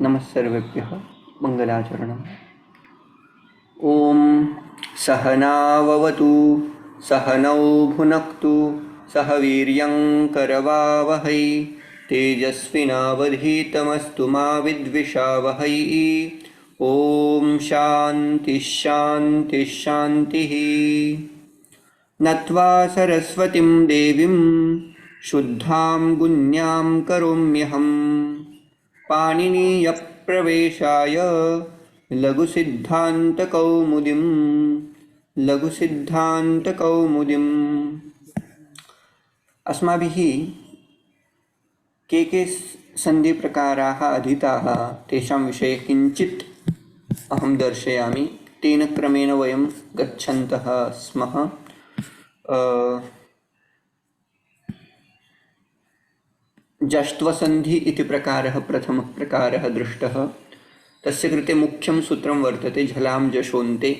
नमः सर्वेभ्यः मङ्गलाचरणम्। ॐ सहनाववतु सहनौ भुनक्तु सह वीर्यं करवावहै तेजस्विनावधीतमस्तु मा विद्विषावहै। ॐ शान्तिः शान्तिः शान्तिः। नत्वा सरस्वतीं देवीं शुद्धां गुण्यां करोम्यहम् पाणिनीयप्रवेशाय लघुसिद्धान्तकौमुदीम्। अस्माभिः के सन्धिप्रकाराः अधीताः तेषां विषये किञ्चित् अहं दर्शयामि। तेन क्रमेण वयं गच्छन्तः स्मः। जष्ट्वसन्धि इति प्रकारः प्रथमः प्रकारः दृष्टः। तस्य कृते मुख्यं सूत्रं वर्तते झलां जशोन्ते।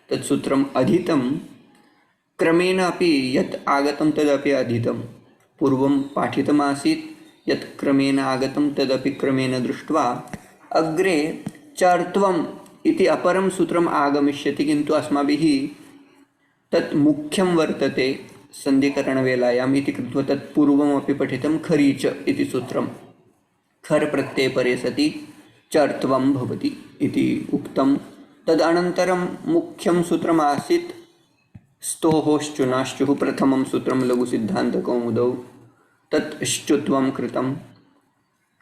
तत् सूत्रम् अधीतं क्रमेण अपि यत् आगतं तदपि अधीतं। पूर्वं पाठितमासीत् यत् क्रमेण आगतं तदपि क्रमेण दृष्ट्वा अग्रे चर्त्वम् इति अपरं सूत्रम् आगमिष्यति, किन्तु अस्माभिः तत् मुख्यं वर्तते सन्धिकरणवेलायाम् इति कृत्वा तत् पूर्वमपि पठितं। खरीच इति सूत्रं खर् प्रत्यये परे सति चर्त्वं भवति इति उक्तं। तदनन्तरं मुख्यं सूत्रमासीत् स्तोः प्रथमं सूत्रं लघुसिद्धान्तकौमुदौ तत् श्चुत्वं कृतं।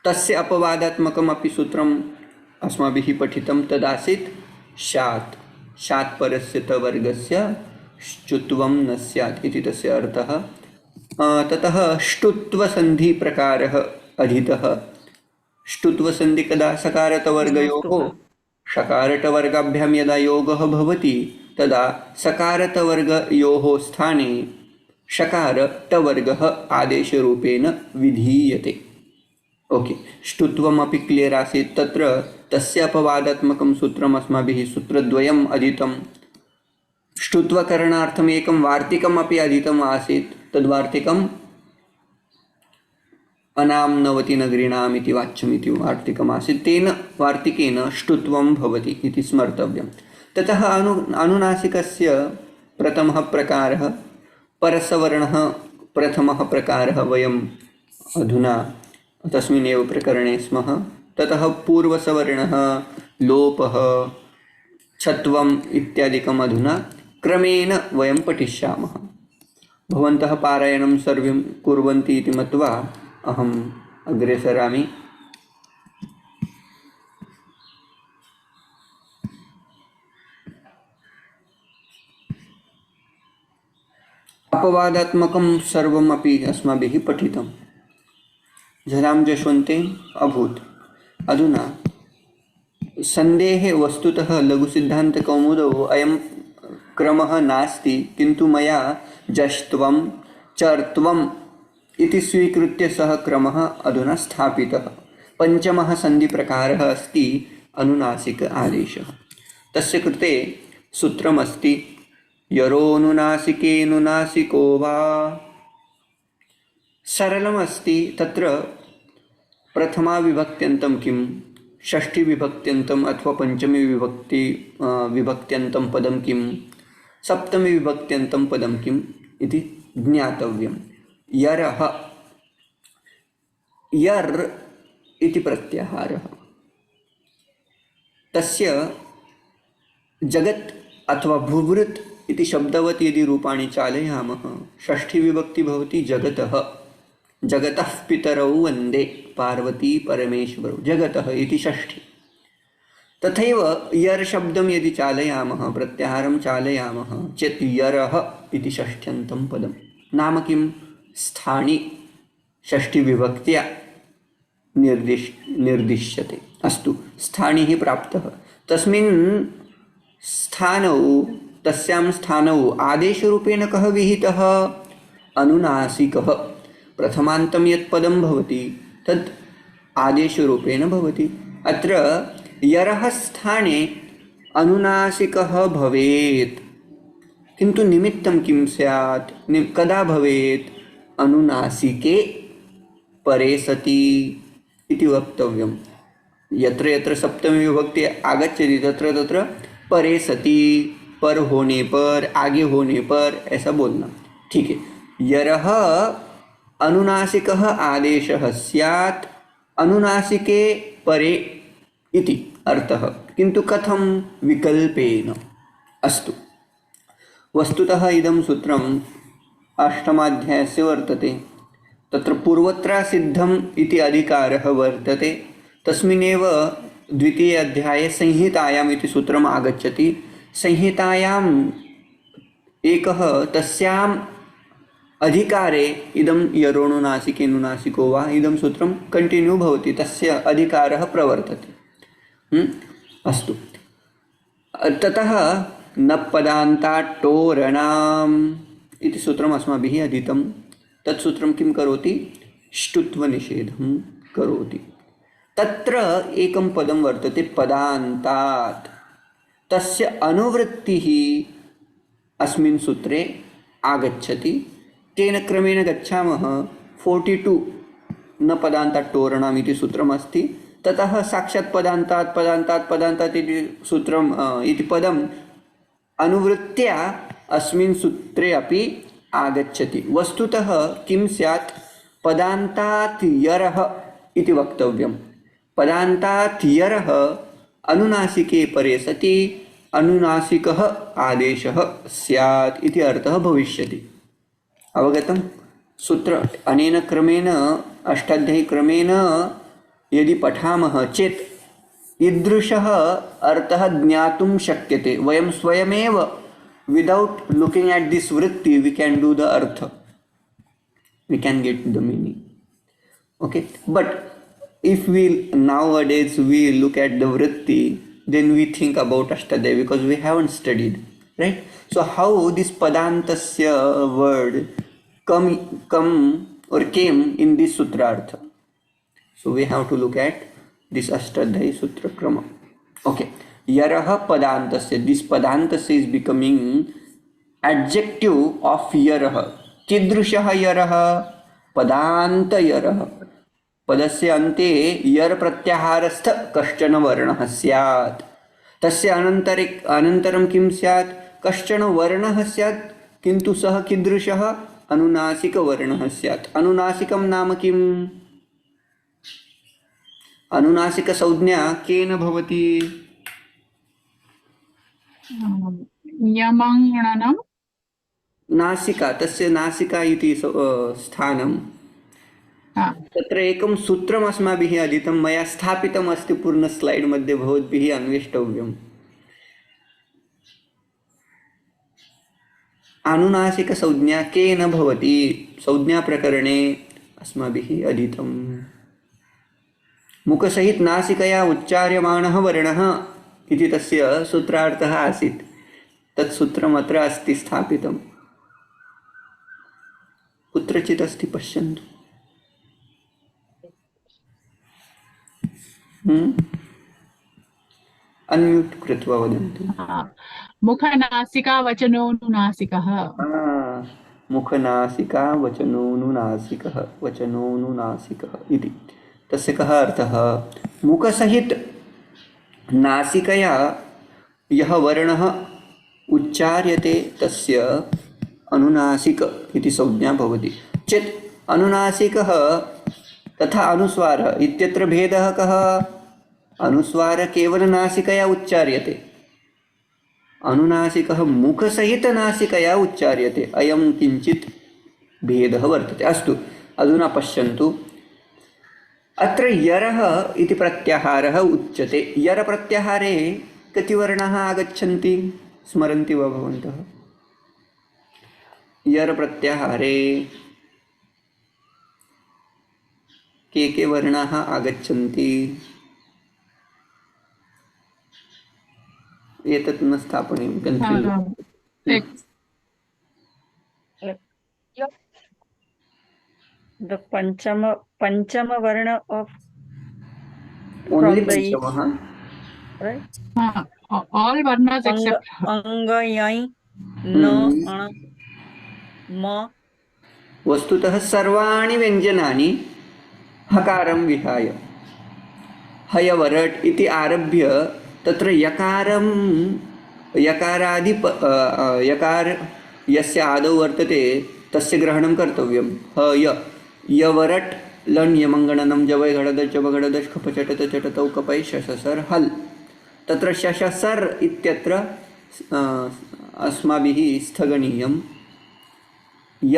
तस्य अपवादात्मकमपि सूत्रम् अस्माभिः पठितं। तदासीत् शात् परस्य तवर्गस्य श्चुत्वं न स्यात् इति तस्य अर्थः। ततः ष्टुत्वसन्धिप्रकारः अधीतः। ष्टुत्वसन्धि कदा सकारतवर्गयोः षकारटवर्गाभ्यां यदा योगः भवति तदा सकारतवर्गयोः स्थाने षकारटवर्गः आदेशरूपेण विधीयते। ओके, ष्टुत्वमपि क्लियर् आसीत्। तत्र तस्य अपवादात्मकं सूत्रम् अस्माभिः सूत्रद्वयम् अधीतं। ष्टुत्वकरणार्थम् एकं वार्तिकमपि अधीतम् आसीत्। तद्वार्तिकम् अनाम्नवति नगरीणाम् इति वाच्यमिति वार्तिकमासीत्। तेन वार्तिकेन ष्टुत्वं भवति इति स्मर्तव्यं। ततः अनुनासिकस्य प्रथमः प्रकारः परसवर्णः प्रथमः प्रकारः वयम् अधुना तस्मिन्नेव प्रकरणे स्मः। ततः पूर्वसवर्णः लोपः छत्वम् इत्यादिकम् अधुना क्रमेण वयं पठिष्यामः। भवन्तः पारायणं सर्वं कुर्वन्ति इति मत्वा अहम् अग्रे सरामि। अपवादात्मकं सर्वमपि अस्माभिः पठितं। झलां जशोन्ते अभूत्। अधुना सन्धेः वस्तुतः लघुसिद्धान्तकौमुदौ अयं क्रमः नास्ति, किन्तु मया जष्ट्वं चर्त्वम् इति स्वीकृत्य सः क्रमः अधुना स्थापितः। पञ्चमः सन्धिप्रकारः अस्ति अनुनासिक आदेशः। तस्य कृते सूत्रमस्ति यरोनुनासिकेनुनासिको वा। सरलमस्ति। तत्र प्रथमा विभक्त्यन्तं किं, षष्ठी विभक्त्यन्तम् अथवा पंचमी विभक्त्यन्तं पदं किं, सप्तमी विभक्त्यन्तं पदं किम् इति ज्ञातव्यं। यरः, यर् इति प्रत्याहारः। तस्य जगत् अथवा भुवृत् इति शब्दवत् यदि रूपाणि चालयामः, षष्ठी विभक्ति भवति जगतः। जगतः पितरौ वन्दे पार्वती परमेश्वरौ, जगतः इति षष्ठी। तथैव यर् शब्दं यदि चालयामः, प्रत्याहारं चालयामः चेत् यरः इति षष्ठ्यन्तं पदं। नाम किं, स्थानि षष्ठीविभक्त्या निर्दिश्यते। अस्तु, स्थानिः प्राप्तः। तस्मिन् स्थानौ, तस्यां स्थानौ आदेशरूपेण कः विहितः, अनुनासिकः। प्रथमान्तं यत् पदं भवति तत् आदेशरूपेण भवति। अत्र यरः स्थाने अनुनासिकः भवेत्, किन्तु निमित्तं किं स्यात्, कदा भवेत्, अनुनासिके परे सति इति वक्तव्यं। यत्र यत्र सप्तमी विभक्ति आगच्छति तत्र तत्र परे सति, पर होने पर, आगे होने पर ऐसा बोलना। ठीक है। यरः अनुनासिकः आदेशः स्यात् अनुनासिके परे इति अर्थः, किन्तु कथं? विकल्पेन। अस्तु, वस्तुतः इदं सूत्रम् अष्टमाध्यायस्य वर्तते। तत्र पूर्वत्र सिद्धम् इति अधिकारः वर्तते। तस्मिन्नेव द्वितीय अध्याये संहितायाम् इति सूत्रम् आगच्छति। संहितायाम् एकः तस्याम् अधिकारे इदं यरोनुनासिकेनुनासिको वा इदं सूत्रं कंटिन्यू भवति, तस्य अधिकारः प्रवर्तते। अस्तु, ततः न पदान्ताट्टोरणाम् इति सूत्रम् अस्माभिः अधीतं। तत् सूत्रं किं करोति? ष्टुत्वनिषेधं करोति। तत्र एकं पदं वर्तते पदान्तात्, तस्य अनुवृत्तिः अस्मिन् सूत्रे आगच्छति। तेन क्रमेण गच्छामः 42 न पदान्ताट्टोरणाम् इति सूत्रमस्ति। ततः साक्षात् पदान्तात् पदान्तात् पदान्तात् इति सूत्रम् इति पदम् अनुवृत्त्या अस्मिन् सूत्रे अपि आगच्छति। वस्तुतः किं स्यात्? पदान्तात् यरः इति वक्तव्यं। पदान्तात् यरः अनुनासिके परे सति अनुनासिकः आदेशः स्यात् इति अर्थः भविष्यति। अवगतं? सूत्र अनेन क्रमेण अष्टाध्यायी क्रमेण यदि पठामः चेत् ईदृशः अर्थः ज्ञातुं शक्यते। वयं स्वयमेव without looking at this vritti we can do the artha, we can get the meaning. Okay, but if we nowadays we look at the vritti, then we think about ashtadhyayi because we haven't studied, right? So how this padantasya word come or came in this sutrartha? So we have to look at this ashtadhyayi sutra krama. Okay, yarah padantasya, this padantasya is becoming adjective of yarah. कीदृशः यरः? पदान्त यरः। पदस्य अन्ते यर प्रत्याहारस्थ कश्चन वर्णः स्यात्। तस्य अनन्तरं किं स्यात्? कश्चन वर्णः स्यात्, किन्तु सः कीदृशः? अनुनासिकवर्णः स्यात्। अनुनासिकं नाम किम्? अनुनासिकसंज्ञा केन भवति? यमङ्गणनं नासिका, तस्य नासिका इति स्थानं। तत्र एकं सूत्रम् अस्माभिः अधीतं, मया स्थापितम् अस्ति पूर्ण स्लैड् मध्ये, भवद्भिः अन्वेष्टव्यम्। अनुनासिकसंज्ञा केन भवति? संज्ञाप्रकरणे अस्माभिः अधीतम्। मुखसहित नासिकया उच्चार्यमाणः वर्णः इति तस्य सूत्रार्थः आसीत्। तत् सूत्रम् अत्र अस्ति स्थापितम्, कुत्रचित् अस्ति पश्यन्तु। अन्म्यूट् कृत्वा वदन्तु। मुखनासिका वचनोनुनासिकः। मुखनासिका वचनोनुनासिकः, वचनोनुनासिकः इति तस्य कः अर्थः? मुखसहित नासिकया यः वर्णः उच्चार्यते तस्य अनुनासिक इति संज्ञा भवति। चेत् अनुनासिकः तथा अनुस्वारः इत्यत्र भेदः कः? अनुस्वारः केवल नासिकया उच्चार्यते, अनुनासिकः मुखसहित नासिकया उच्चार्यते। अयं किञ्चित् भेदः वर्तते। अस्तु, अधुना पश्यन्तु। अत्र यरः इति प्रत्याहारः उच्यते। यर प्रत्याहारे कति वर्णाः आगच्छन्ति? स्मरन्ति वा भवन्तः? यर प्रत्याहारे के वर्णाः आगच्छन्ति? एतत् न स्थापनीयं, confuse. The Panchama Varna of only from the Panchama, right? All varnas except Anga, Yai, No, Ana, Ma. वस्तुतः सर्वाणि व्यञ्जनानि हकारं विहाय, हयवरट् इति आरभ्य तत्र यकारं यकारादि यकार यस्य आदौ वर्तते तस्य ग्रहणं कर्तव्यं। हय यवरट् लण् यमङ्गणनं जवै घडदश् जबघडदश् खपचटत चटतौ कपै शशसर् हल्। तत्र शशसर् इत्यत्र अस्माभिः स्थगनीयं य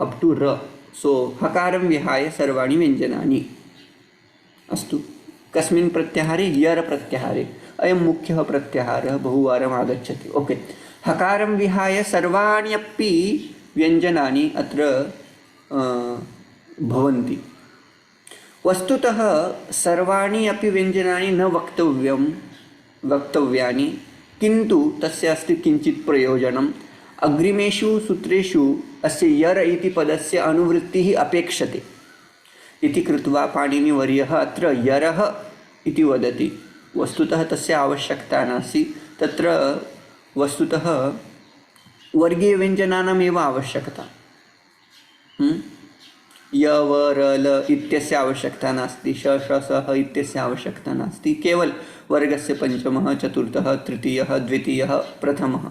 अप् टु र। सो हकारं विहाय सर्वाणि व्यञ्जनानि। अस्तु, कस्मिन् प्रत्याहारे? यर् प्रत्याहारे। अयं मुख्यः प्रत्याहारः बहुवारम् आगच्छति। ओके, हकारं विहाय सर्वाणि अपि व्यञ्जनानि अत्र भवन्ति। वस्तुतः सर्वाणि अपि व्यञ्जनानि न वक्तव्यानि, किन्तु तस्य अस्ति किञ्चित् प्रयोजनम्। अग्रिमेषु सूत्रेषु अस्य यर् इति पदस्य अनुवृत्तिः अपेक्षते इति कृत्वा पाणिनिवर्यः अत्र यरः इति वदति। वस्तुतः तस्य आवश्यकता नास्ति। तत्र वस्तुतः वर्गीयव्यञ्जनानामेव आवश्यकता। यवरल इत्यस्य आवश्यकता नास्ति, शशसः इत्यस्य आवश्यकता नास्ति। केवल वर्गस्य पंचमः, चतुर्थः, तृतीयः, द्वितीयः, प्रथमः।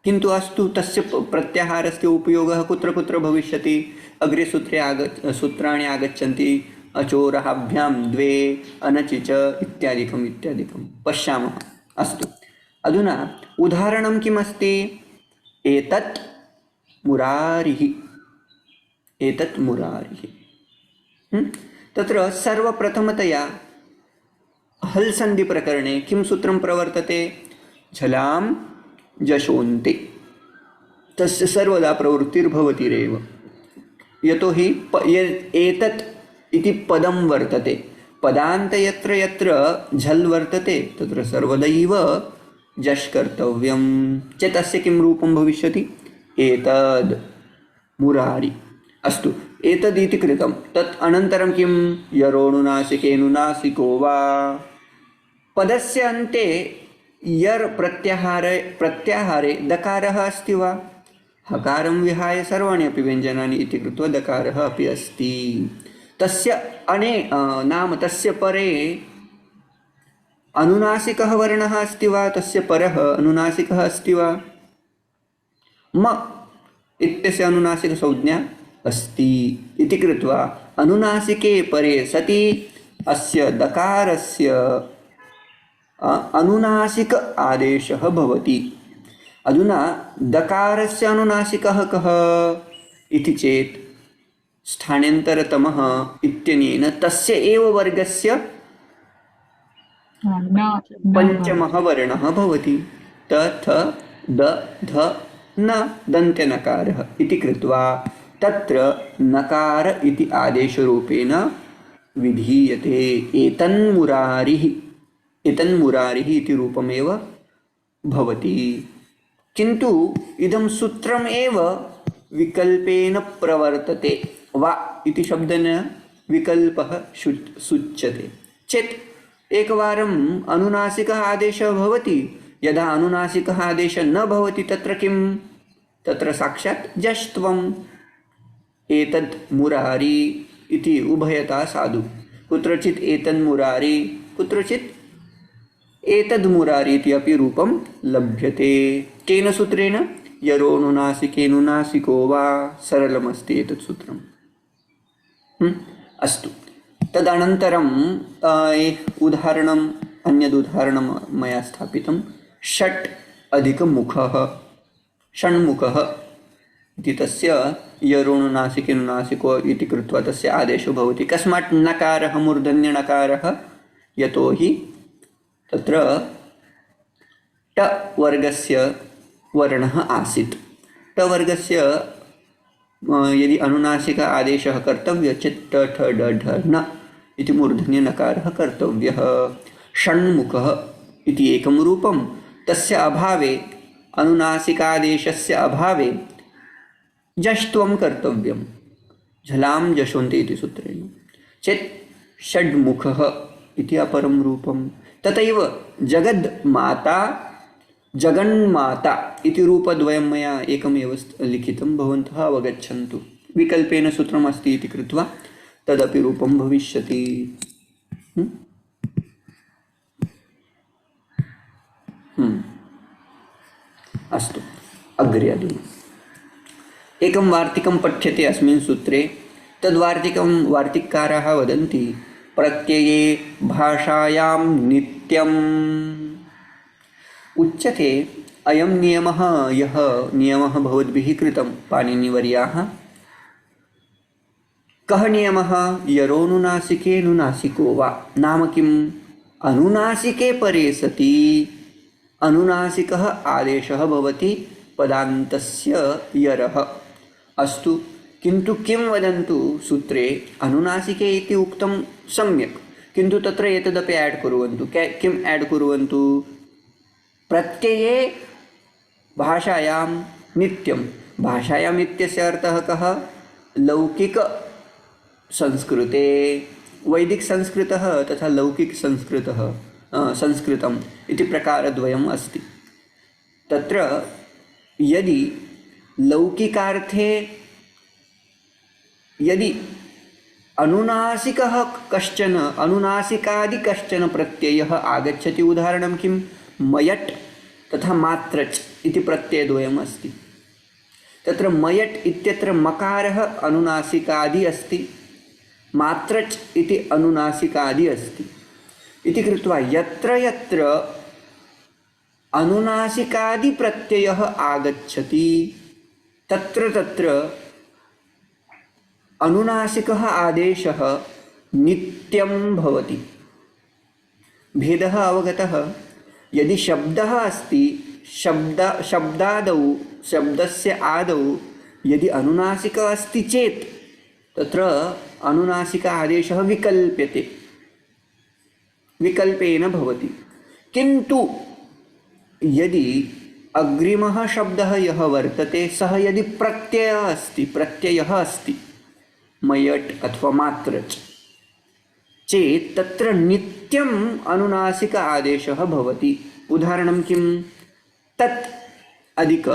किन्तु अस्तु, तस्य प्रत्याहारस्य उपयोगः कुत्र कुत्र भविष्यति? अग्रे सूत्राणि आगच्छन्ति। अचोरहाभ्यां द्वे, अनचि च इत्यादिकम् इत्यादिकं पश्यामः। अस्तु, अधुना उदाहरणं किमस्ति? एतत् मुरारिः। एतत् मुरारिः। तत्र सर्वप्रथमतया हल् सन्धि प्रकरणे किं सूत्रं प्रवर्तते? झलां जशोन्ते। तस्य सर्वदा प्रवृत्तिर्भवतिरेव। यतोहि एतत् इति पदं वर्तते। पदान्त यत्र यत्र झल् वर्तते तत्र सर्वदैव जश् कर्तव्यं चेत् तस्य किं रूपं भविष्यति? एतद् मुरारि। अस्तु, एतद् इति कृतं। तत् अनन्तरं किं? यरोनुनासिकेनुनासिको वा। पदस्य अन्ते यर् प्रत्याहारे दकारः अस्ति वा? हकारं विहाय सर्वाणि अपि व्यञ्जनानि इति कृत्वा दकारः अपि अस्ति। तस्य नाम तस्य परे अनुनासिकः वर्णः अस्ति वा? तस्य परः अनुनासिकः अस्ति वा? म इत्यस्य अनुनासिकसंज्ञा अस्ति इति कृत्वा अनुनासिके परे सति अस्य दकारस्य अनुनासिक आदेशः भवति। अधुना दकारस्य अनुनासिकः कः इति चेत् स्थानेन्तरतमः इत्यनेन तस्य एव वर्गस्य पंचमः वर्णः भवति। त थ द ध न दन्त्यनकारः इति कृत्वा तत्र नकार इति आदेशरूपेण विधीयते। एतन्मुरारिः। एतन्मुरारिः इति रूपमेव भवति। किन्तु इदं सूत्रम् एव विकल्पेन प्रवर्तते। वा इति शब्देन विकल्पः सूच्यते चेत् एकवारम् अनुनासिकः आदेशः भवति। यदा अनुनासिकः आदेशः न भवति तत्र किं? तत्र साक्षात् जष्ट्वम्। एतद् मुरारी इति उभयता साधु। कुत्रचित् एतन्मुरारी, कुत्रचित् एतद् मुरारी इति अपि रूपं लभ्यते। केन सूत्रेण? यरोनुनासिकेनुनासिको वा। सरलमस्ति एतत् सूत्रम्। अस्तु, तदनन्तरम् अन्यदुदाहरणं मया स्थापितं। षट् अधिकमुखः, षण्मुखः इति तस्य यरोनुनासिकेनुनासिको इति कृत्वा तस्य आदेशो भवति। कस्मात् नकारः मूर्धन्यनकारः? यतोहि तत्र ट वर्गस्य वर्णः आसीत्। ट वर्गस्य यदि अनुनासिक आदेशः कर्तव्यः चेत् ट ठ ड ढ न इति मूर्धन्यनकारः कर्तव्यः। षण्मुखः इति एकं रूपं। तस्य अभावे, अनुनासिकादेशस्य अभावे जष्ट्वं कर्तव्यं। झलां जशोन्ते इति सूत्रेण चेत् षड्मुखः इति अपरं रूपं। तथैव जगन्माता, जगन्माता इति रूपद्वयं मया एकमेव लिखितं, भवन्तः अवगच्छन्तु। विकल्पेन सूत्रमस्ति इति कृत्वा तदपि रूपं भविष्यति। अस्तु अग्रे अधुना एकं वार्तिकं पठ्यते अस्मिन् सूत्रे। तद्वार्तिकं वार्तिककाराः वदन्ति प्रत्यये भाषायां नित्यम् उच्यते। अयं नियमः यः नियमः भवद्भिः कृतं पाणिनिवर्याः। कः नियमः? यरोनुनासिके नुनासिको वा, नाम किम्? अनुनासिके परे सति अनुनासिकः आदेशः भवति पदान्तस्य यरः। अस्तु, किन्तु किं वदन्तु सूत्रे अनुनासिके इति उक्तं सम्यक्, किन्तु तत्र एतदपि ऐड् कुर्वन्तु। किम् ऐड् कुर्वन्तु? प्रत्यये भाषायां नित्यं। भाषायाम् इत्यस्य अर्थः कः? लौकिक संस्कृते, वैदिकसंस्कृतः तथा लौकिकसंस्कृतः संस्कृतम् इति प्रकारद्वयम् अस्ति। तत्र यदि लौकिकार्थे यदि अनुनासिकः कश्चन अनुनासिकादि कश्चन प्रत्ययः आगच्छति, उदाहरणं किं? मयट् तथा मात्रच् इति प्रत्ययद्वयम् अस्ति। तत्र मयट् इत्यत्र मकारः अनुनासिकादि अस्ति, मात्रच् इति अनुनासिकादि अस्ति इति कृत्वा यत्र यत्र अनुनासिकादि प्रत्ययः आगच्छति तत्र तत्र अनुनासिकः आदेशः नित्यं भवति। भेदः अवगतः? यदि शब्दः अस्ति, शब्दादौ शब्दस्य आदौ यदि अनुनासिकः अस्ति चेत् तत्र अनुनासिक आदेशः विकल्पेन भवति। किन्तु यदि अग्रिमः शब्दः यः वर्तते सः यदि प्रत्ययः अस्ति मयट् अथवा मात्रच् चेत् तत्र नित्यम् अनुनासिक आदेशः भवति। उदाहरणं किं? तत् अधिक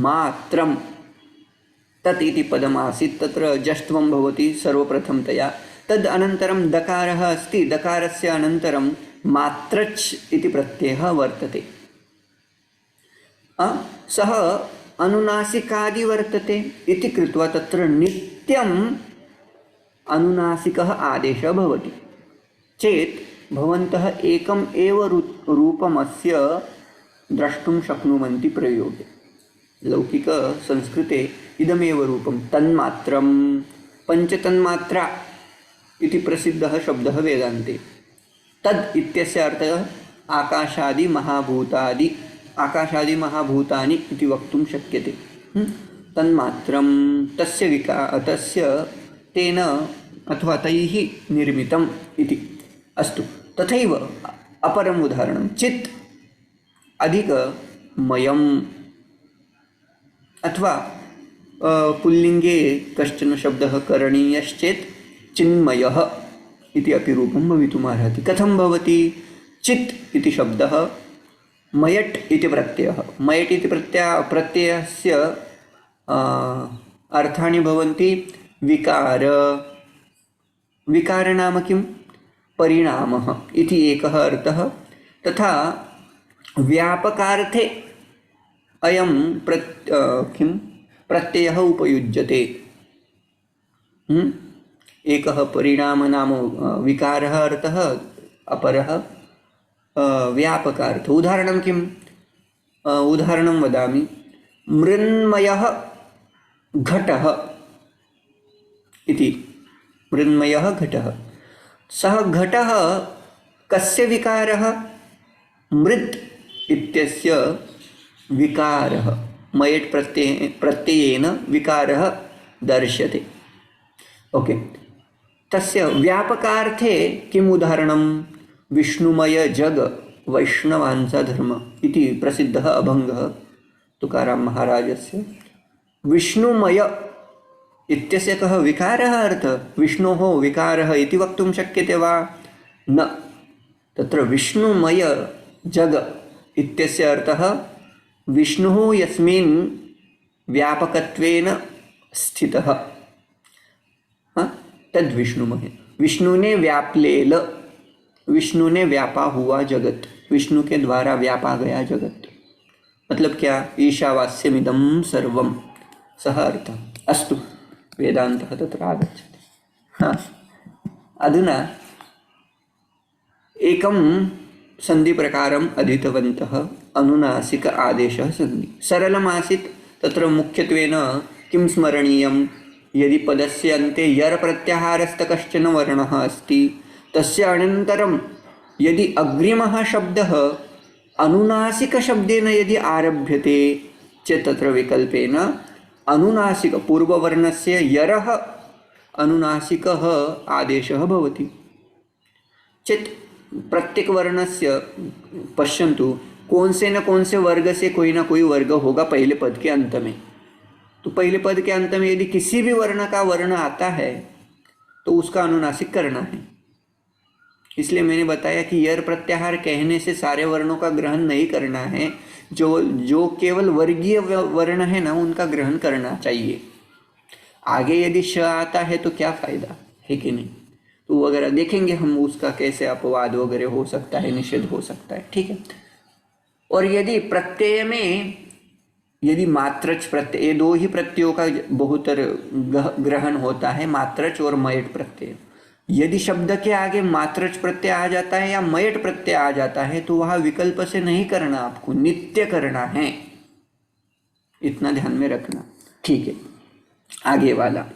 मात्रं। तत् इति पदमासीत्, तत्र जष्ट्वं भवति सर्वप्रथमतया। तद् अनन्तरं दकारः अस्ति, दकारस्य अनन्तरं मात्रच् इति प्रत्ययः वर्तते। सः अनुनासिकादि वर्तते इति कृत्वा तत्र नित्यम् अनुनासिकः आदेशः भवति चेत् भवन्तः एकम् एव रूपमस्य द्रष्टुं शक्नुवन्ति प्रयोगे। लौकिकसंस्कृते इदमेव रूपं तन्मात्रं, पञ्चतन्मात्रा इति प्रसिद्धः शब्दः वेदान्ते। तद् इत्यस्य अर्थः आकाशादि महाभूतानि इति वक्तुं शक्यते। तन्मात्रं तस्य तेन अथवा तैः निर्मितम् इति। अस्तु, तथैव अपरम् उदाहरणं चित् अधिकमयम्, अथवा पुल्लिङ्गे कश्चन शब्दः करणीयश्चेत् चिन्मयः इति अपि रूपं भवितुमर्हति। कथं भवति? चित् इति शब्दः, मयट् इति प्रत्ययः। मयट् इति प्रत्ययस्य अर्थानि भवन्ति विकार नाम किं? परिणामः इति एकः अर्थः। तथा व्यापकार्थे अयं प्रत्ययः उपयुज्यते। एकः परिणाम नाम विकारः अर्थः, अपरः व्यापकार्थ। उदाहरणं किम्? उदाहरणं वदामि। मृन्मयः घटः इति। मृन्मयः घटः, सः घटः कस्य विकारः? मृत् इत्यस्य विकारः। मयट् प्रत्ययेन विकारः दर्श्यते। ओके, तस्य व्यापकार्थे किम् उदाहरणं? विष्णुमय जग वैष्णवांसा धर्म इति प्रसिद्धः अभङ्गः तुकाराम महाराजस्य। विष्णुमय इत्यस्य कः विकारः अर्थः? विष्णोः विकारः इति वक्तुं शक्यते वा? न। तत्र विष्णुमय जग इत्यस्य अर्थः विष्णुः यस्मिन् व्यापकत्वेन स्थितः, तद् विष्णुमय। विष्णु ने व्याप ले ल, विष्णु ने व्यापा हुआ जगत, विष्णु के द्वारा व्यापा गया जगत। मतलब क्या? ईशावास्यमिदं सर्वं, सः अर्थः। अस्तु, वेदान्तः तत्र आगच्छति। हा, अधुना एकं सन्धिप्रकारम् अधीतवन्तः, अनुनासिक आदेशः सन्धि। सरलमासीत्, तत्र मुख्यत्वेन किं स्मरणीयं? यदि पदस्य अन्ते यर् प्रत्याहारस्थ कश्चन वर्णः अस्ति, तस्य अनन्तरं यदि अग्रिमः शब्दः अनुनासिकशब्देन यदि आरभ्यते चेत् तत्र विकल्पेन अनुनासिक पूर्ववर्णस्य यरः अनुनासिकः आदेशः भवति चेत् प्रत्येक वर्णस्य पश्यन्तु, कौन से वर्ग से कोई ना कोई वर्ग होगा पहले पद के अंत में। तो पहले पद के अंत में यदि किसी भी वर्ण का वर्ण आता है तो उसका अनुनासिक करना है। इसलिए मैंने बताया कि यर प्रत्याहार कहने से सारे वर्णों का ग्रहण नहीं करना है, जो केवल वर्गीय वर्ण है ना, उनका ग्रहण करना चाहिए। आगे यदि श आता है तो क्या फायदा है कि नहीं, तो वगैरह देखेंगे हम, उसका कैसे अपवाद वगैरह हो सकता है, निषेध हो सकता है, ठीक है। और यदि प्रत्यय में यदि मात्रच प्रत्यय, ये दो ही प्रत्ययों का बहुतर ग्रहण होता है, मात्रच और मयट प्रत्यय। यदि शब्द के आगे मात्रच प्रत्यय आ जाता है या मयट प्रत्यय आ जाता है तो वह विकल्प से नहीं करना, आपको नित्य करना है, इतना ध्यान में रखना, ठीक है। आगे वाला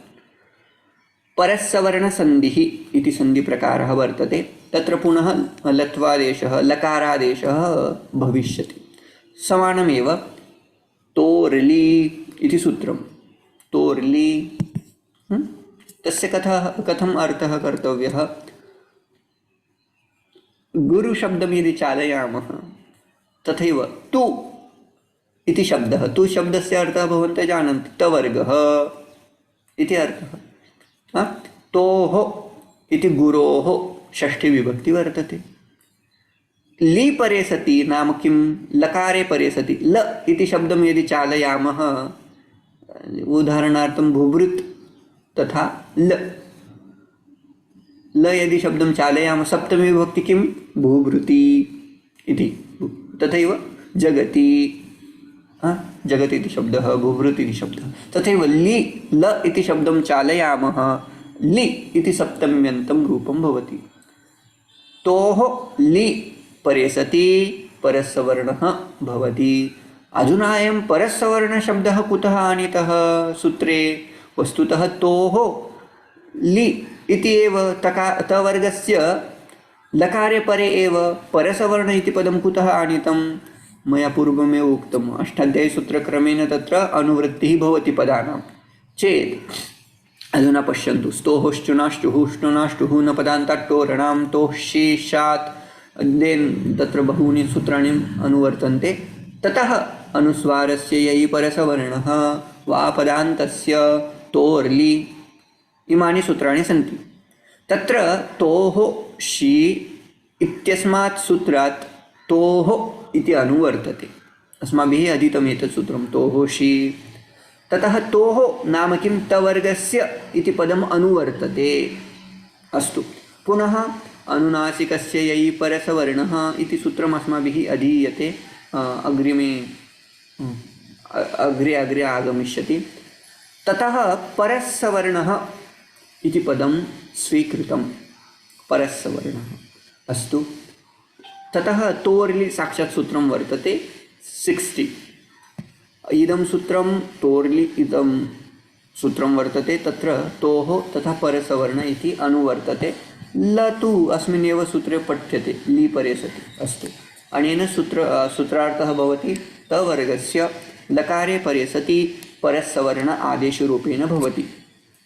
परस्सवर्ण संधिः इति संधि प्रकारः वर्तते। तत्र पुनः लत्वादेशः लकारादेशः भविष्यति। समानमेव तोर्ली इति सूत्रं। तोर्ली तस्य कथम अर्थः कर्तव्यः? गुरुशब्दं यदि चालयामः तथैव तु इति शब्दः, तु शब्दस्य अर्थः भवन्तः जानन्ति, तवर्गः इति अर्थः। तोः इति गुरोः षष्ठी विभक्ति वर्तते। ली परे सति नाम किं? लकारे परे सति ल इति शब्दं यदि चालयामः, उदाहरणार्थं भूभृत् तथा ल यदि शब्दं चालयामः, सप्तमी विभक्ति किं? भूभृति इति। तथैव जगति, जगति इति शब्दः, भूभृति इति शब्दः। तथैव लि ल इति शब्दं चालयामः, लि इति सप्तम्यन्तं रूपं भवति। तोः लि परे सति परस्सवर्णः भवति। अधुना अयं परस्सवर्णशब्दः कुतः आनीतः सूत्रे? वस्तुतः तोः लि इति एव तवर्गस्य लकारे परे एव परसवर्ण इति पदं कुतः आनीतं? मया पूर्वमेव उक्तम्, अष्टाध्यायीसूत्रक्रमेण तत्र अनुवृत्तिः भवति पदानां चेत्। अधुना पश्यन्तु, स्तोश्चुनाष्टुः श्नुनाष्टुः न पदान्ताट्टोरणां तोः शीशात् देन्, तत्र बहूनि सूत्राणि अनुवर्तन्ते। ततः अनुस्वारस्य ययि परसवर्णः वा पदान्तस्य तोर्लि, इमानि सूत्राणि सन्ति। तत्र तोः शी इत्यस्मात् सूत्रात् तोः इति अनुवर्तते। अस्माभिः अधीतम् एतत् सूत्रं, तोः शी। ततः तोः नाम किं? तवर्गस्य इति पदम् अनुवर्तते। अस्तु, पुनः अनुनासिकस्य ययि परसवर्णः इति सूत्रम् अस्माभिः अधीयते, अग्रे आगमिष्यति। ततः परस्सवर्णः इति पदं स्वीकृतं, परस्सवर्णः। अस्तु, ततः तोर्लि साक्षात् सूत्रं वर्तते 60। इदं सूत्रं तोर्लि इदं सूत्रं वर्तते, तत्र तोः तथा परसवर्ण इति अनुवर्तते। ल तु अस्मिन्नेव सूत्रे पठ्यते, ली परे सति। अस्तु, अनेन सूत्रार्थः भवति तवर्गस्य लकारे परे सति परस्सवर्ण आदेशरूपेण भवति।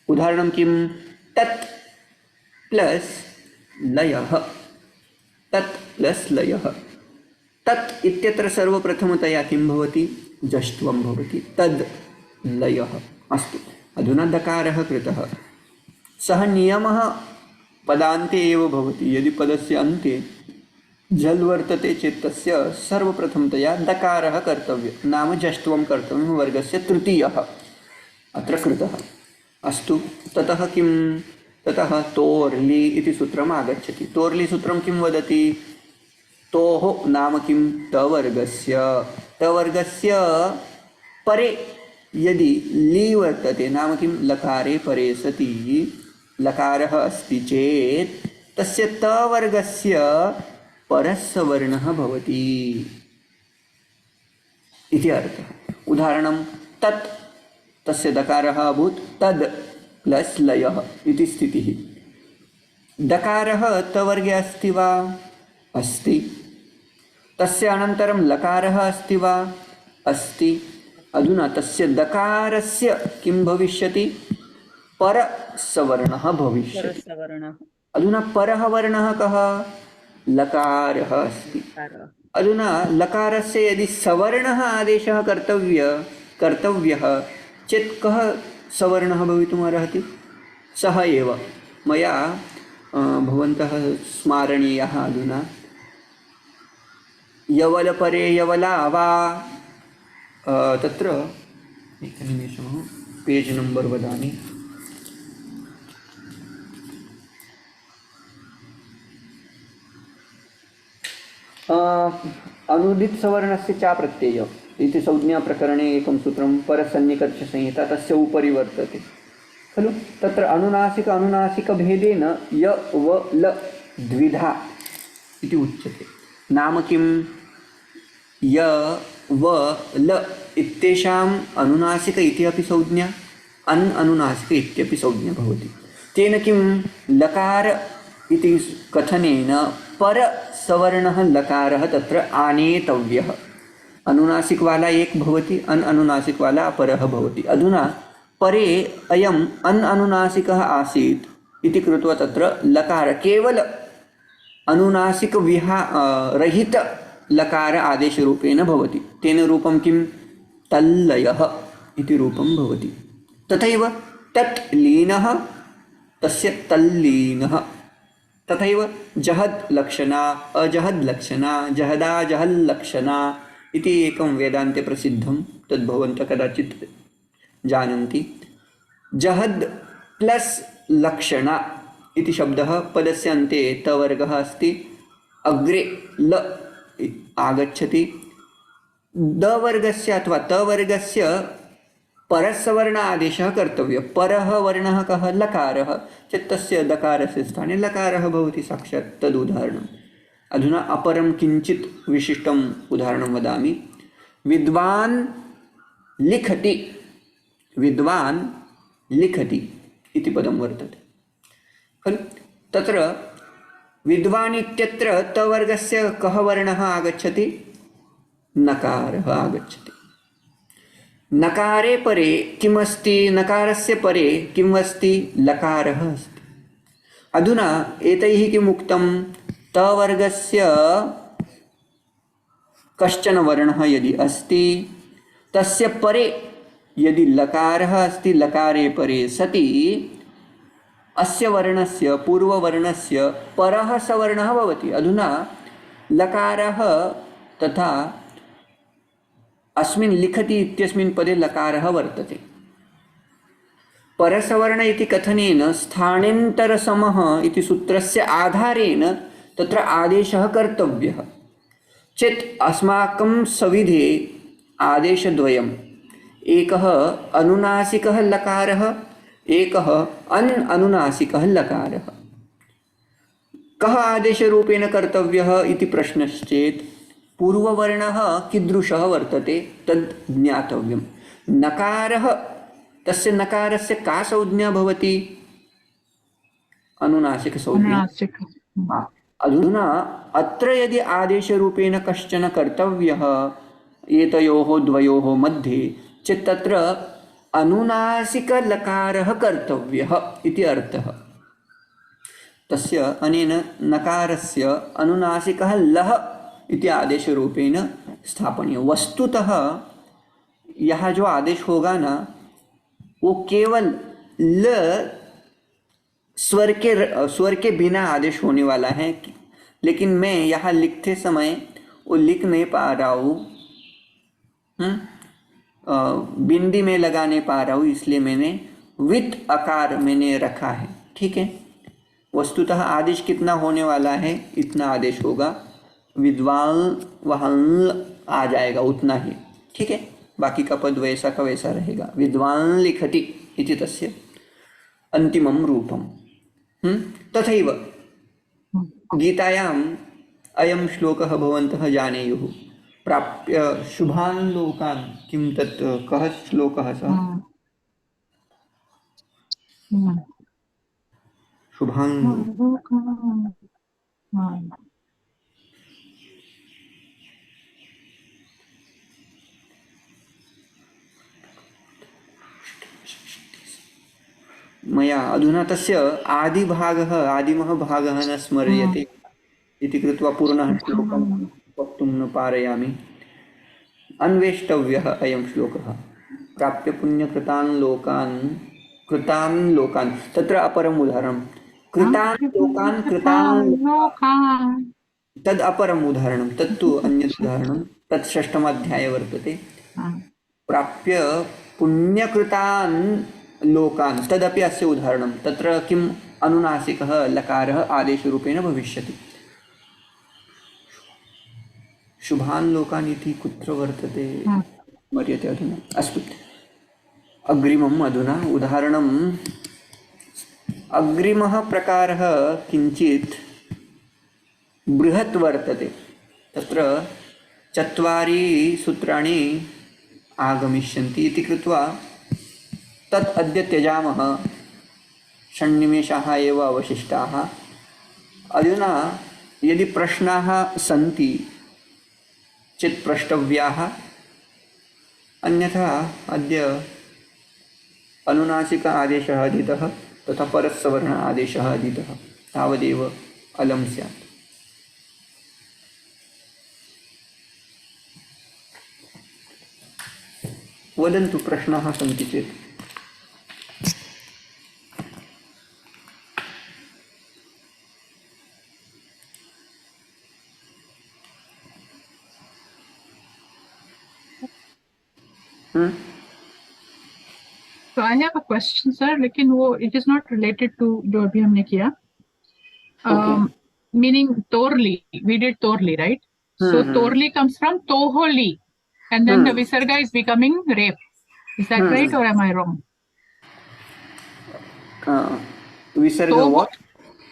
उदाहरणं किं? तत् प्लस लयः, तत् प्लस लयः। तत् इत्यत्र सर्वप्रथमतया किं भवति? जष्ट्वं भवति, तद् लयः। अस्तु, अधुना दकारः कृतः, सः नियमः पदान्ते एव भवति। यदि पदस्य अन्ते जल् वर्तते चेत् तस्य सर्वप्रथमतया दकारः कर्तव्यः, नाम जष्ट्वं कर्तव्यं, वर्गस्य तृतीयः अत्र कृतः। अस्तु, ततः किं? ततः तोर्लि इति सूत्रम् आगच्छति। तोर्लि सूत्रं किं वदति? तोः नाम किं? तवर्गस्य तवर्गस्य परे यदि ली वर्तते, नाम किं लकारे परे सति लकारः अस्ति चेत् तस्य तवर्गस्य परस्य वर्णः भवति इति अर्थः। उदाहरणं तत्, तस्य दकारः अभूत् तद् प्लस् लयः इति स्थितिः। दकारः तवर्गे अस्ति वा? अस्ति। तस्य अनन्तरं लकारः अस्ति वा? अस्ति। अधुना तस्य दकारस्य किं भविष्यति? परसवर्णः भविष्यति। परसवर्णः। अधुना परः वर्णः कः? लकारः अस्ति। अधुना लकारस्य यदि सवर्णः आदेशः कर्तव्यः चेत् कः सवर्णः भवितुमर्हति? सः एव मया भवन्तः स्मारणीयः। अधुना यवलपरे यवला वा, तत्र एकनिमेषः पेज् नम्बर् वदामि। अनुदितसवर्णस्य चा प्रत्यय इति संज्ञाप्रकरणे एकं सूत्रं परसन्निकर्षसंहिता तस्य उपरि वर्तते खलु। तत्र अनुनासिकभेदेन य व ल द्विधा इति उच्यते। नाम किं? य व ल इत्येषाम् अनुनासिक इति अपि संज्ञा, अनुनासिक इत्यपि संज्ञा भवति। तेन किं? लकार इति कथनेन परसवर्णः लकारः तत्र आनेतव्यः। अनुनासिक वाला एक भवति, अनुनासिक वाला अपरः भवति। अधुना परे अयम् अनुनासिकः आसीत् इति कृत्वा तत्र लकार केवल अनुनासिक रहित लकार आदेशरूपेण भवति। तेन रूपं किं? तल्लयः इति रूपं भवति। तथैव तत् लीनः तस्य तल्लीनः। तथैव जहद् लक्षणा, अजहद् लक्षणा, जहदा जहल् लक्षणा इति एकं वेदान्ते प्रसिद्धं, तद् भवन्तः कदाचित् जानन्ति। जहद् प्लस् लक्षणा इति शब्दः पदस्य अन्ते तवर्गः अस्ति, अग्रे ल आगच्छति। दवर्गस्य अथवा तवर्गस्य परसवर्ण आदेशः कर्तव्यः। परः वर्णः कः? लकारः चेत् तस्य दकारस्य स्थाने लकारः भवति साक्षात्। तदुदाहरणम्। अधुना अपरं किञ्चित् विशिष्टम् उदाहरणं वदामि। विद्वान् लिखति, विद्वान् लिखति इति पदं वर्तते खलु। तत्र विद्वान् इत्यत्र तवर्गस्य कः वर्णः आगच्छति? नकारः आगच्छति। नकारे परे किमस्ति? नकारस्य परे किम् अस्ति? लकारः अस्ति। अधुना एतैः किम् उक्तं? तवर्गस्य कश्चन वर्णः यदि अस्ति तस्य परे यदि लकारः अस्ति, लकारे परे सति अस्य वर्णस्य पूर्ववर्णस्य परः सवर्णः भवति। अधुना लकारः तथा अस्मिन् लिखति इत्यस्मिन् पदे लकारः वर्तते। परसवर्ण इति कथनेन स्थानेन्तरसमः इति सूत्रस्य आधारेण तत्र आदेशः कर्तव्यः चेत् अस्माकं सविधे आदेशद्वयम्, एकः अनुनासिकः लकारः, एकः अनुनासिकः लकारः। कः आदेशरूपेण कर्तव्यः इति प्रश्नश्चेत् पूर्ववर्णः कीदृशः वर्तते तद् ज्ञातव्यं। नकारः, तस्य नकारस्य का संज्ञा भवति? अनुनासिकसंज्ञा। अधुना अत्र यदि आदेशरूपेण कश्चन कर्तव्यः एतयोः द्वयोः मध्ये चेत् तत्र अनुनासिकलकारः कर्तव्यः इति अर्थः। तस्य अनेन नकारस्य अनुनासिकः लः इति आदेशरूपेण स्थापनीय। वस्तुतः यह जो आदेश होगा ना वो केवल ल स्वर के बिना आदेश होने वाला है, लेकिन मैं यहाँ लिखते समय वो लिख नहीं पा रहा हूँ, बिंदी में लगा नहीं पा रहा हूँ, इसलिए मैंने वित आकार मैंने रखा है। ठीक है, वस्तुतः आदेश कितना होने वाला है? इतना आदेश होगा। विद्वान वहन आ जाएगा उतना ही, ठीक है। बाकी का पद वैसा का वैसा रहेगा। विद्वान् लिखति इति तस्य अंतिमं रूपम। तथैव गीतायाम् अयं श्लोकः भवन्तः जानेयुः। प्राप्य शुभान् लोकान्, किं तत् कः श्लोकः सः? शुभान् मया अधुना तस्य आदिभागः आदिमः भागः न स्मर्यते इति कृत्वा पूर्णः श्लोकं वक्तुं न पारयामि। अन्वेष्टव्यः अयं श्लोकः। प्राप्य पुण्यकृतान् लोकान् कृतान् लोकान्, तत्र अपरम् उदाहरणं कृतान् लोकान् कृतान् तद् अपरम् उदाहरणं, तत्तु अन्यत् उदाहरणं, तत् षष्ठमाध्याये वर्तते। प्राप्य पुण्यकृतान् लोकान् तदपि अस्य उदाहरणं। तत्र किम् अनुनासिकः लकारः आदेशरूपेण भविष्यति। शुभान् लोकान् इति कुत्र वर्तते स्मर्यते अधुना? अस्तु, अग्रिमम् अधुना उदाहरणम्। अग्रिमः प्रकारः किञ्चित् बृहत् वर्तते। तत्र 4 सूत्राणि आगमिष्यन्ति इति कृत्वा तत् अद्य त्यजामः। 6 निमेषाः एव अवशिष्टाः। अधुना यदि प्रश्नाः सन्ति चेत् प्रष्टव्याः, अन्यथा अद्य अनुनासिक आदेशः अधीतः तथा परस्सवर्ण आदेशः अधीतः, तावदेव अलं स्यात्। वदन्तु प्रश्नाः सन्ति चेत्। So I have a question, sir, लेकिन वो it is not related to जो अभी हमने किया. Meaning Torli, we did Torli, right? So Torli comes from Toholi, and then the Visarga is becoming rape. Is that right, or am I wrong? Visarga what?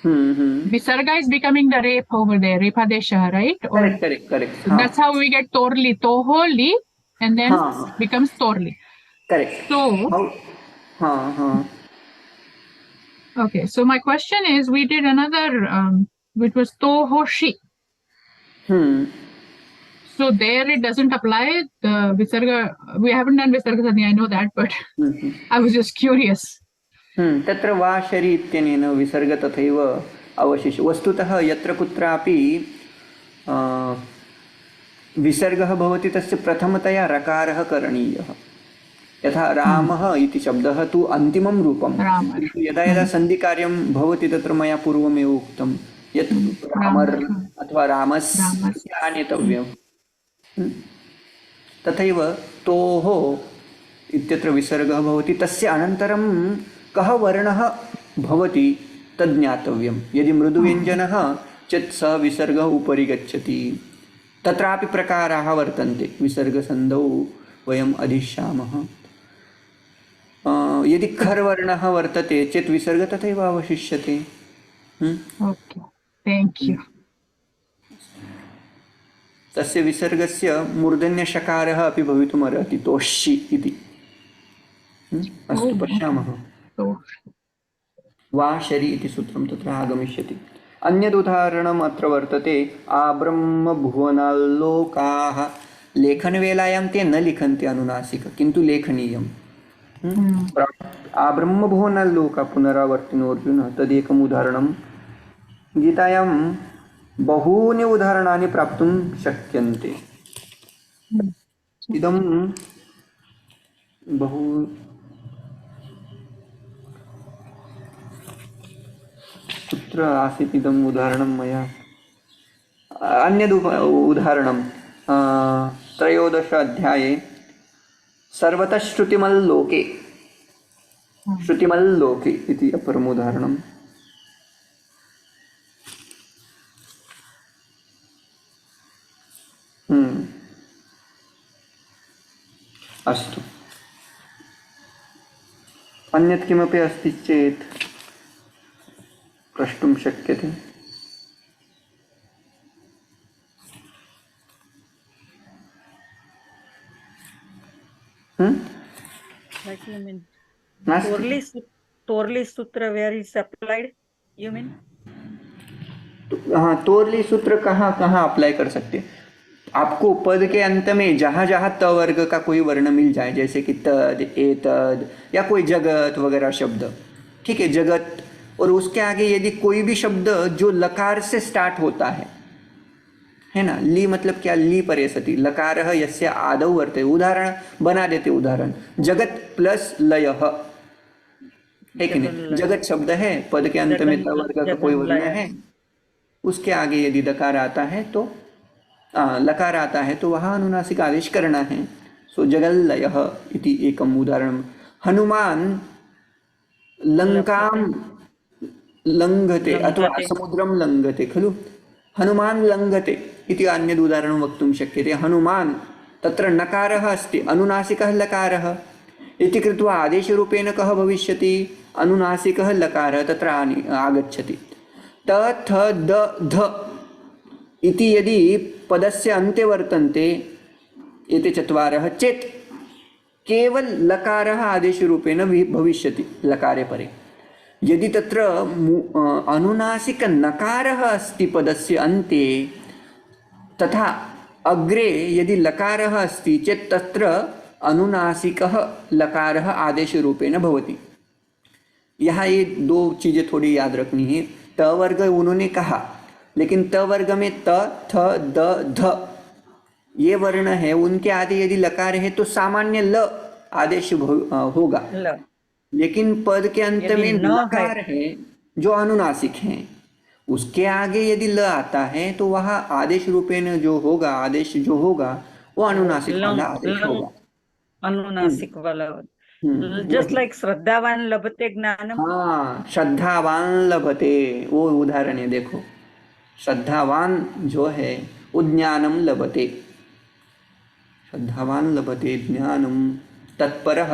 Visarga is becoming the rape over there, Repadesha, right? Correct. So that's how we get Torli, Toholi, and then becomes Torli. Correct. So, okay. So my question is, we did another, which was Tohoshi. So there it doesn't apply the Visarga. We haven't done Visarga Sandhi, I know that, but I was just curious. तत्र वा शरि इत्यनेन विसर्ग तथैव अवशिष्य। वस्तुतः यत्र कुत्रापि विसर्गः भवति तस्य प्रथमतया रकारः करणीयः। यथा रामः इति शब्दः तु अन्तिमं रूपं, यदा यदा सन्धिकार्यं भवति तत्र मया पूर्वमेव उक्तं यत् रामर् अथवा रामस्य आनेतव्यं। तथैव तोः इत्यत्र विसर्गः भवति, तस्य अनन्तरं कः वर्णः भवति तद् ज्ञातव्यं। यदि मृदुव्यञ्जनः चेत् सः विसर्गः उपरि गच्छति। तत्रापि प्रकाराः वर्तन्ते, विसर्गसन्धौ वयम् अधिष्यामः। यदि खर्वर्णः वर्तते चेत् विसर्ग तथैव अवशिष्यते। Okay, thank you. तस्य विसर्गस्य मूर्धन्यषकारः अपि भवितुमर्हति, तोषि इति। अस्तु, पश्यामः। वा शरि इति सूत्रं तत्र आगमिष्यति। अन्यदुदाहरणम् अत्र वर्तते। आब्रह्मभुवनाल्लोकाः। लेखनवेलायां ते न लिखन्ति अनुनासिक, किन्तु लेखनीयम्। आब्रह्मभुवनाल्लोका पुनरावर्तिनोऽर्जुन, तदेकम् उदाहरणं। गीतायां बहूनि उदाहरणानि प्राप्तुं शक्यन्ते। इदं बहु कुत्र आसीत् इदम् उदाहरणं मया? अन्यद् उदाहरणं 13 अध्याये सर्वतः श्रुतिमल्लोके, श्रुतिमल्लोके इति अपरम् उदाहरणम्। अस्तु, अन्यत् किमपि अस्ति चेत् प्रष्टुं शक्यते। Like you mean नास्ति? Torli sutra where is applied, you mean? हाँ, तोरली सूत्र कहाँ कहाँ अप्लाई कर सकते हैं? आपको पद के अंत में जहाँ जहाँ त वर्ग का कोई वर्ण मिल जाए, जैसे कि तद, एतद या कोई जगत वगैरह शब्द, ठीक है, जगत, और उसके आगे यदि कोई भी शब्द जो लकार से स्टार्ट होता है ना, ली मतलब क्या, ली परे सति, लकारः यस्य आदौ वर्तते, उदाहरण बना देते, उदाहरण जगत प्लस लयः, है कि नहीं, जगत शब्द है, पद के अंत में त वर्ग का कोई वर्ण है, उसके आगे यदि दकार आता है तो लकार आता है तो वहाँ अनुनासिक आदेश करना है। सो जगल्लयः इति एकम् उदाहरणं। हनुमान् लङ्कां लङ्घते अथवा समुद्रं लङ्घते खलु, हनुमान् लङ्घते इति अन्यद् उदाहरणं वक्तुं शक्यते। हनुमान् तत्र नकारः अस्ति, अनुनासिकः लकारः इति कृत्वा आदेशरूपेण कः भविष्यति, अनुनासिकः लकारः तत्र आगच्छति। त थ द ध इति यदि पदस्य अन्ते वर्तन्ते एते चत्वारः चेत् केवल लकारः आदेशरूपेण भविष्यति लकारे परे। यदि तत्र अनुनासिक नकारः अस्ति पदस्य अन्ते तथा अग्रे यदि लकारः अस्ति चेत् तत्र अनुनासिकः लकारः आदेशरूपेण भवति। यहाँ ये दो चीज़ें थोड़ी याद रखनी है। त वर्ग उन्होंने कहा, लेकिन त वर्ग में त थ द ध ये वर्ण है, उनके आगे यदि लकार है तो सामान्य ल आदेश होगा, लेकिन पद के अंत में लकार है जो अनुनासिक है, उसके आगे यदि ल आता है तो वह आदेश रूपेण जो होगा, आदेश जो होगा वो अनुनासिक वाला आदेश होगा, अनुनासिक वाला। जस्ट लाइक श्रद्धावान लभते ज्ञानम। हाँ, श्रद्धावान लभते वो उदाहरण है, देखो श्रद्धावान जो है वो ज्ञानम लभते, श्रद्धावान लभते ज्ञानम, तत्परः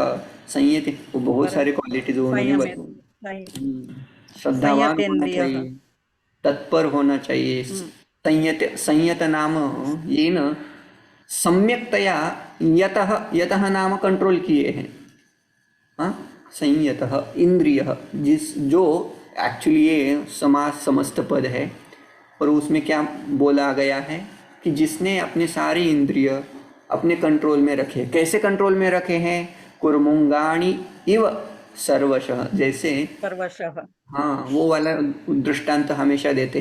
संयते, वो बहुत सारे क्वालिटीज उन्होंने बताई। श्रद्धावान होना चाहिए, तत्पर होना चाहिए, संयत, संयत नाम ये न सम्यक्तया यतः, यतः नाम कंट्रोल किए हैं, संयतः इंद्रियः, जिस जो एक्चुअली ये समास समस्त पद है और उसमें क्या बोला गया है कि जिसने अपने सारे इंद्रिय अपने कंट्रोल में रखे। कैसे कंट्रोल में रखे हैं? कुर्मुंगाणि इव सर्वशः, जैसे सर्वशः, हाँ वो वाला दृष्टांत हमेशा देते